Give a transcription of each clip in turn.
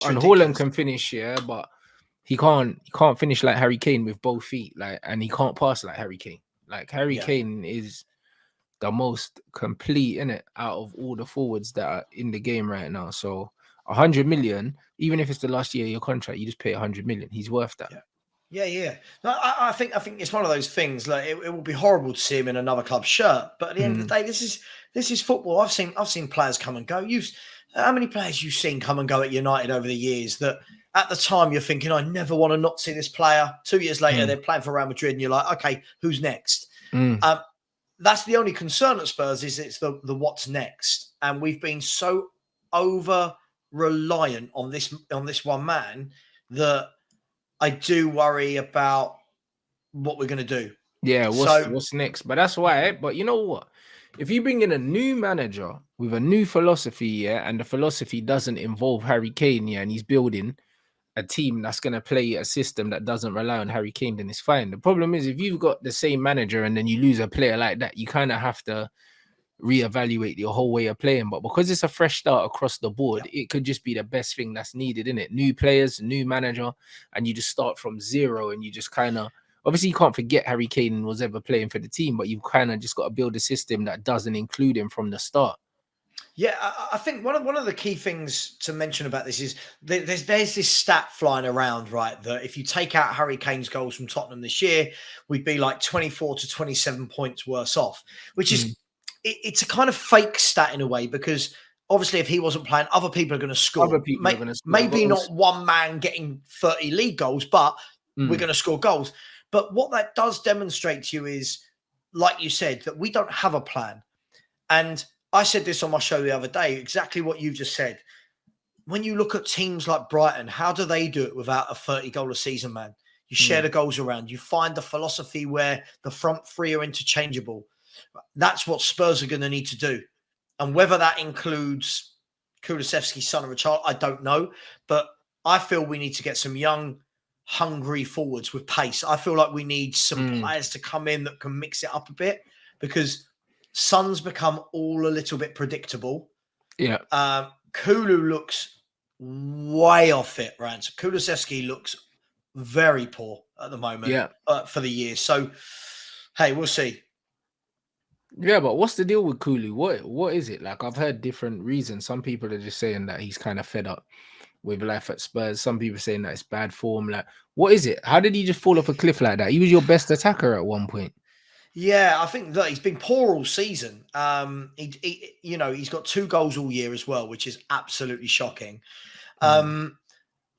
and Haaland can finish, yeah, but he can't finish like Harry Kane with both feet, like, and he can't pass like Harry Kane. Like Harry Kane is the most complete in it out of all the forwards that are in the game right now. So 100 million, even if it's the last year of your contract, you just pay 100 million. He's worth that. Yeah. No, I think it's one of those things. Like it will be horrible to see him in another club's shirt, but at the end of the day, this is football. I've seen players come and go. How many players you've seen come and go at United over the years that at the time you're thinking, I never want to not see this player. 2 years later, they're playing for Real Madrid, and you're like, okay, who's next? That's the only concern at Spurs is it's the what's next, and we've been so over reliant on this one man that I do worry about what we're going to do. Yeah, what's next? But that's why. But you know what? If you bring in a new manager with a new philosophy, and the philosophy doesn't involve Harry Kane, and he's building a team that's going to play a system that doesn't rely on Harry Kane, then it's fine. The problem is if you've got the same manager and then you lose a player like that, you kind of have to reevaluate your whole way of playing. But because it's a fresh start across the board, it could just be the best thing that's needed, isn't it? New players, new manager, and you just start from zero, and you just kind of, obviously you can't forget Harry Kane was ever playing for the team, but you've kind of just got to build a system that doesn't include him from the start. Yeah, I think one of the key things to mention about this is there's this stat flying around, right? That if you take out Harry Kane's goals from Tottenham this year, we'd be like 24 to 27 points worse off, which is it's a kind of fake stat in a way, because obviously if he wasn't playing, other people are going to score. Other people are going to score. Maybe not one man getting 30 league goals, but we're going to score goals. But what that does demonstrate to you is, like you said, that we don't have a plan. And I said this on my show the other day, exactly what you just said. When you look at teams like Brighton, how do they do it without a 30-goal a season man? You share the goals around. You find the philosophy where the front three are interchangeable. That's what Spurs are going to need to do. And whether that includes Kulusevski, son of a child, I don't know. But I feel we need to get some young, hungry forwards with pace. I feel like we need some players to come in that can mix it up a bit, because Son's become all a little bit predictable. Yeah. Kulu looks way off it, Rants. Kulusevski looks very poor at the moment for the year. So, hey, we'll see. Yeah, but what's the deal with Kulu? What is it? Like, I've heard different reasons. Some people are just saying that he's kind of fed up with life at Spurs. Some people saying that it's bad form. Like, what is it? How did he just fall off a cliff like that? He was your best attacker at one point. Yeah, I think that he's been poor all season. He's got 2 goals all year as well, which is absolutely shocking.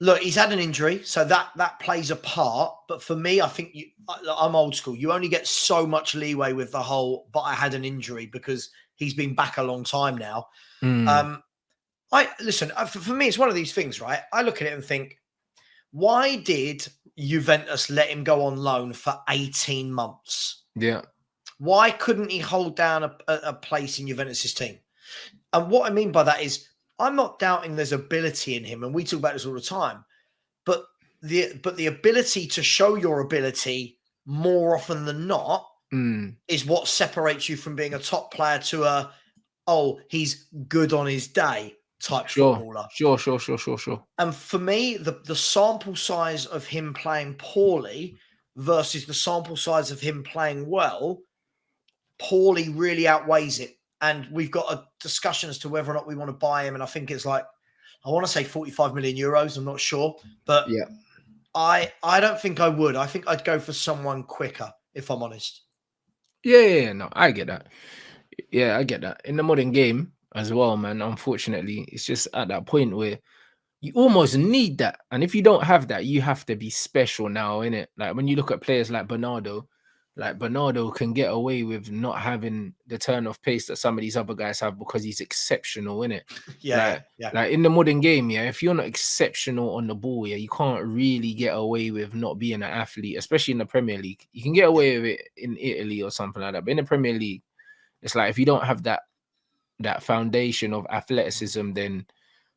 Look, he's had an injury, so that plays a part. But for me, I think I'm old school. You only get so much leeway with the whole, but I had an injury, because he's been back a long time now. For me, it's one of these things, right? I look at it and think, why did Juventus let him go on loan for 18 months? Yeah. Why couldn't he hold down a place in Juventus's team? And what I mean by that is, I'm not doubting there's ability in him, and we talk about this all the time. But the ability to show your ability more often than not is what separates you from being a top player to he's good on his day type footballer. Sure. And for me, the sample size of him playing poorly versus the sample size of him playing well, poorly really outweighs it. And we've got a discussion as to whether or not we want to buy him. And I think it's like, I want to say 45 million euros. I'm not sure. But yeah, I don't think I would. I think I'd go for someone quicker, if I'm honest. Yeah. No, I get that. Yeah, I get that. In the modern game as well, man, unfortunately, it's just at that point where you almost need that. And if you don't have that, you have to be special now, innit? Like when you look at players like Bernardo can get away with not having the turn of pace that some of these other guys have because he's exceptional, innit? Yeah. Like in the modern game, if you're not exceptional on the ball, you can't really get away with not being an athlete, especially in the Premier League. You can get away with it in Italy or something like that, but in the Premier League, it's like if you don't have that foundation of athleticism, then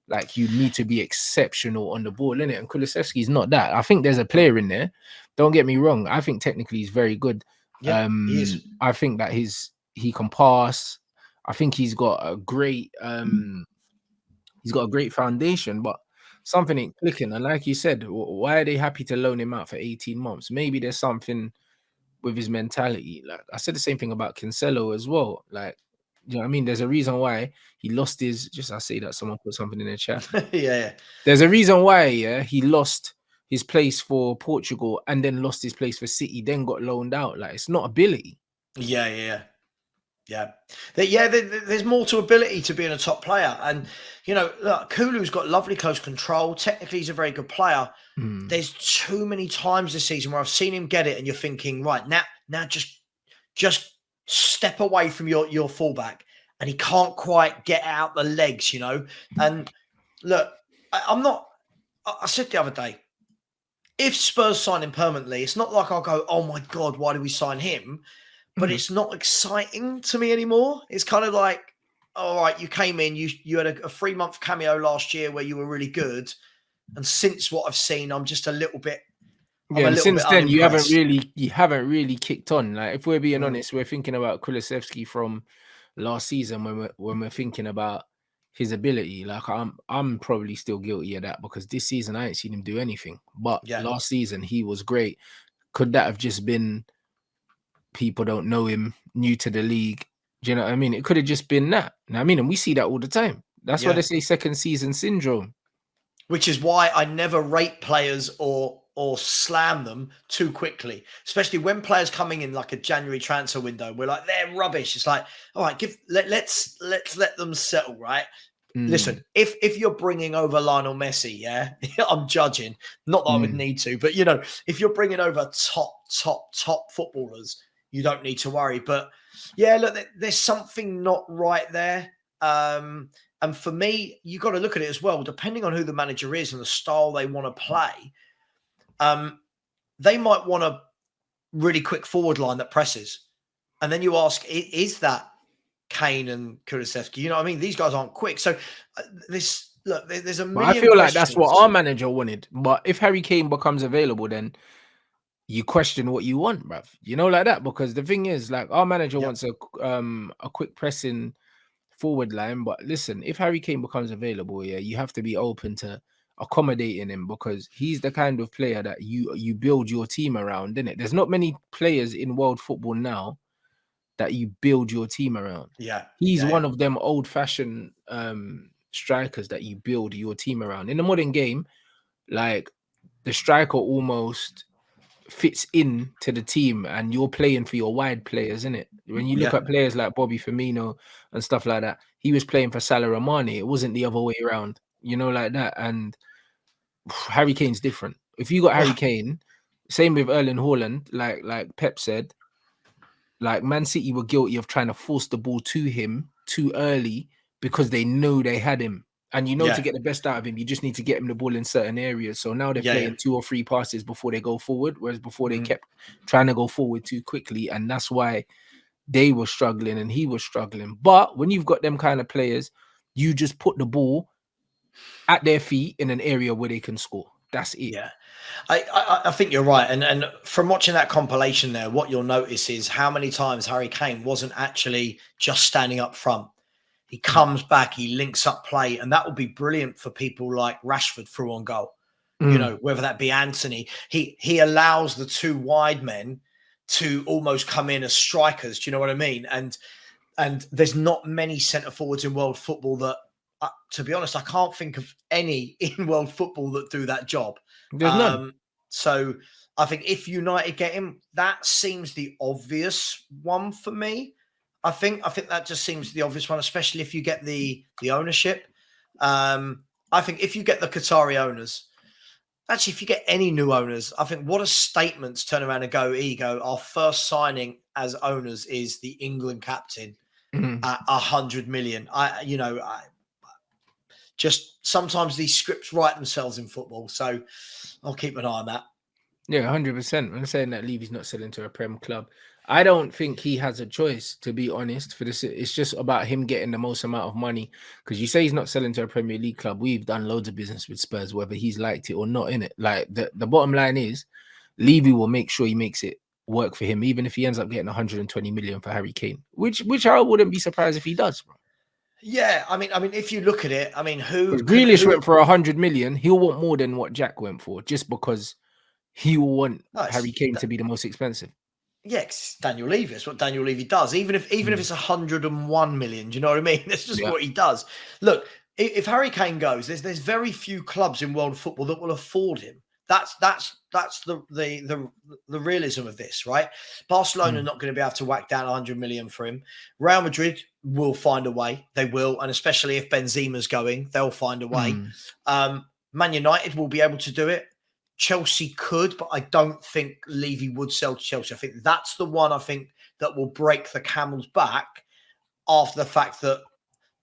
like you need to be exceptional on the ball, innit? And Kulusevski is not that. I think there's a player in there. Don't get me wrong. I think technically he's very good. Yeah, he is. I think that he can pass. I think he's got a great foundation. But something ain't clicking. And like you said, why are they happy to loan him out for 18 months? Maybe there's something with his mentality. Like I said the same thing about Cancelo as well. Like, you know what I mean? There's a reason why he lost his, just I say that someone put something in the chat. Yeah. There's a reason why, yeah, he lost his place for Portugal and then lost his place for City, then got loaned out. Like, it's not ability. Yeah. There's more to ability to being a top player. And, you know, look, Kulu's got lovely close control. Technically, he's a very good player. There's too many times this season where I've seen him get it and you're thinking, right, now just step away from your fullback. And he can't quite get out the legs, you know. And look, I said the other day, if Spurs sign him permanently, it's not like I'll go, oh my God, why did we sign him? But it's not exciting to me anymore. It's kind of like, all right, you came in, you had a 3-month cameo last year where you were really good. And since what I've seen, I'm just a little bit. Yeah, and since then you haven't really kicked on. Like, if we're being honest, we're thinking about Kulusevski from last season when we're thinking about his ability. Like, I'm probably still guilty of that because this season I ain't seen him do anything. But last season he was great. Could that have just been people don't know him, new to the league? Do you know what I mean? It could have just been that. You know what I mean? And we see that all the time. That's why they say second season syndrome. Which is why I never rate players or slam them too quickly, especially when players coming in like a January transfer window. We're like, they're rubbish. It's like, all right, let's let them settle, right? Listen, if you're bringing over Lionel Messi, yeah, I'm judging. Not that I would need to, but you know, if you're bringing over top footballers, you don't need to worry. But yeah, look, there's something not right there. And for me, you got to look at it as well. Depending on who the manager is and the style they want to play, they might want a really quick forward line that presses. And then you ask, is that Kane and Kulusevski? You know what I mean? These guys aren't quick. So there's a million I feel like that's what our manager wanted. But if Harry Kane becomes available, then you question what you want, bruv. You know, like that. Because the thing is, like, our manager wants a quick pressing forward line. But listen, if Harry Kane becomes available, yeah, you have to be open to accommodating him because he's the kind of player that you build your team around, isn't it? There's not many players in world football now that you build your team around. He's one of them old-fashioned strikers that you build your team around. In the modern game, like, the striker almost fits in to the team and you're playing for your wide players, isn't it? When you look at players like Bobby Firmino and stuff like that, he was playing for Salah and Mane. It wasn't the other way around, you know, like that. And Harry Kane's different. If you got Harry Kane, same with Erling Haaland, like Pep said, like, Man City were guilty of trying to force the ball to him too early because they know they had him. And you know, to get the best out of him, you just need to get him the ball in certain areas. So now they're playing 2 or 3 passes before they go forward, whereas before they kept trying to go forward too quickly. And that's why they were struggling and he was struggling. But when you've got them kind of players, you just put the ball at their feet in an area where they can score. That's it. Yeah, I think you're right. And from watching that compilation there, what you'll notice is how many times Harry Kane wasn't actually just standing up front. He comes back, he links up play, and that will be brilliant for people like Rashford through on goal. You know, whether that be Anthony, he allows the 2 wide men to almost come in as strikers. Do you know what I mean? And there's not many centre forwards in world football that, to be honest, I can't think of any in world football that do that job. There's none. So I think if United get him, that seems the obvious one for me. I think that just seems the obvious one, especially if you get the ownership. I think if you get the Qatari owners, actually, if you get any new owners, I think what a statement to turn around and go, our first signing as owners is the England captain at 100 million. Just sometimes these scripts write themselves in football. So I'll keep an eye on that. Yeah, 100%. I'm saying that Levy's not selling to a Prem club. I don't think he has a choice, to be honest. For this, it's just about him getting the most amount of money. Because you say he's not selling to a Premier League club. We've done loads of business with Spurs, whether he's liked it or not. In it, like the bottom line is, Levy will make sure he makes it work for him, even if he ends up getting 120 million for Harry Kane, which I wouldn't be surprised if he does, bro. Yeah, I mean, if you look at it, I mean, Because Grealish went for 100 million. He'll want more than what Jack went for, just because he will want Harry Kane to be the most expensive. Yeah, it's Daniel Levy. It's what Daniel Levy does. Even if it's 101 million, do you know what I mean? That's just what he does. Look, if Harry Kane goes, there's very few clubs in world football that will afford him. That's the realism of this, right? Barcelona are not going to be able to whack down 100 million for him. Real Madrid will find a way. They will, and especially if Benzema's going, they'll find a way. Man United will be able to do it. Chelsea could, but I don't think Levy would sell to Chelsea. I think that's the one that will break the camel's back after the fact that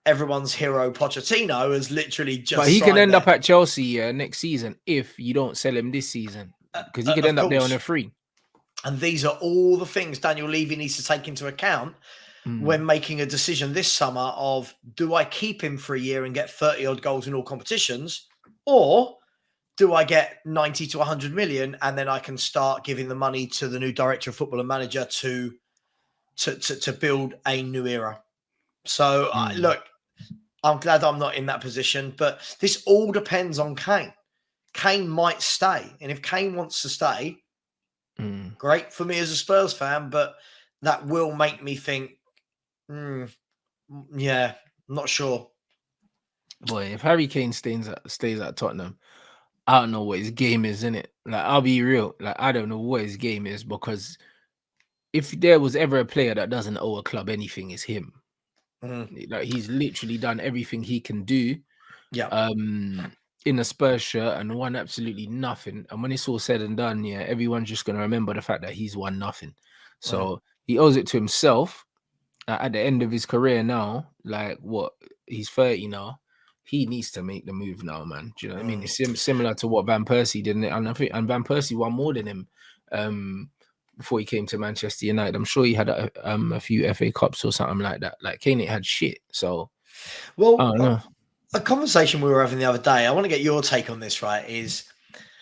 everyone's hero Pochettino has literally just. But he can end up at Chelsea next season if you don't sell him this season, because he could end up there on a free. And these are all the things Daniel Levy needs to take into account when making a decision this summer of, do I keep him for a year and get 30 odd goals in all competitions, or do I get 90 to 100 million and then I can start giving the money to the new director of football and manager to build a new era? So look, I'm glad I'm not in that position, but this all depends on Kane. Kane might stay. And if Kane wants to stay, great for me as a Spurs fan, but that will make me think, yeah, I'm not sure. Boy, if Harry Kane stays at Tottenham, I don't know what his game is, innit? Like, I'll be real. Like, I don't know what his game is, because if there was ever a player that doesn't owe a club anything, it's him. Like, he's literally done everything he can do. Yeah. In a Spurs shirt and won absolutely nothing. And when it's all said and done, yeah, everyone's just gonna remember the fact that he's won nothing. So he owes it to himself. At the end of his career now, like, what, he's 30 now. He needs to make the move now, man. Do you know what I mean? It's similar to what Van Persie did, and Van Persie won more than him before he came to Manchester United. I'm sure he had a few FA Cups or something like that. Like, Kane had shit. So, well, I don't know. A conversation we were having the other day, I want to get your take on this, right? Is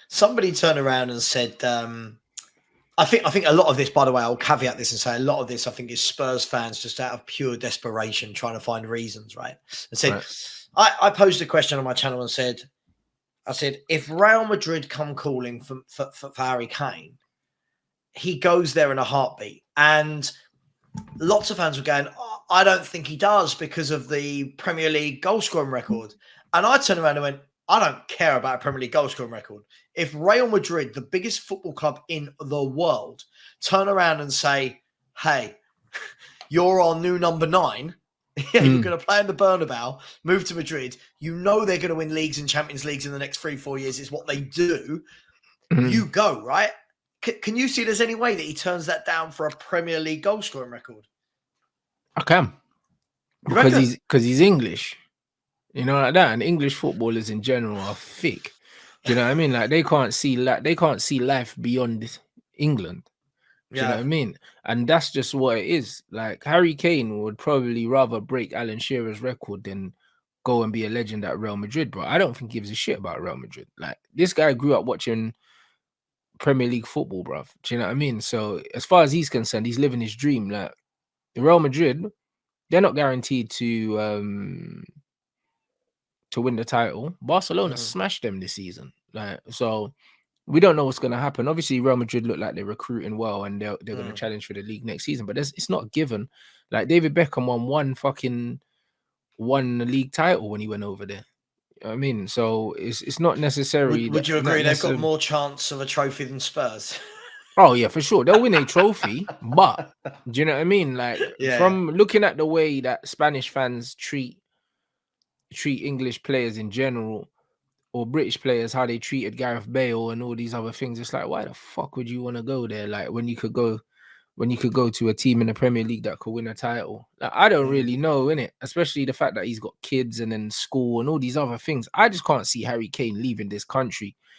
somebody turned around and said, I think a lot of this, by the way, I'll caveat this and say a lot of this, I think, is Spurs fans just out of pure desperation trying to find reasons, right? And said, I posed a question on my channel and said, if Real Madrid come calling for Harry Kane, he goes there in a heartbeat. And lots of fans were going, I don't think he does because of the Premier League goal scoring record. And I turned around and went, I don't care about a Premier League goal scoring record. If Real Madrid, the biggest football club in the world, turn around and say, hey, you're our new number 9. You're going to play in the Bernabeu, move to Madrid. You know they're going to win leagues and Champions Leagues in the next 3-4 years. It's what they do. You go, right? Can you see there's any way that he turns that down for a Premier League goal scoring record? I can. Because he's English. You know, like that. And English footballers in general are thick. Do you know what I mean? Like, they can't see life beyond England. Do you know what I mean? And that's just what it is. Like, Harry Kane would probably rather break Alan Shearer's record than go and be a legend at Real Madrid, bro. I don't think he gives a shit about Real Madrid. Like, this guy grew up watching Premier League football, bro. Do you know what I mean? So as far as he's concerned, he's living his dream. Like, Real Madrid, they're not guaranteed to win the title. Barcelona smashed them this season. Like, so we don't know what's going to happen. Obviously, Real Madrid look like they're recruiting well and they're going to challenge for the league next season, but it's not a given. Like, David Beckham won the league title when he went over there. You know what I mean? So it's not necessarily. Would you agree they've got more chance of a trophy than Spurs? Oh yeah, for sure. They'll win a trophy, but do you know what I mean? Like, from looking at the way that Spanish fans treat English players in general, or British players, how they treated Gareth Bale and all these other things, it's like, why the fuck would you want to go there? Like, when you could go to a team in the Premier League that could win a title. Like, I don't really know, innit? Especially the fact that he's got kids and then school and all these other things. I just can't see Harry Kane leaving this country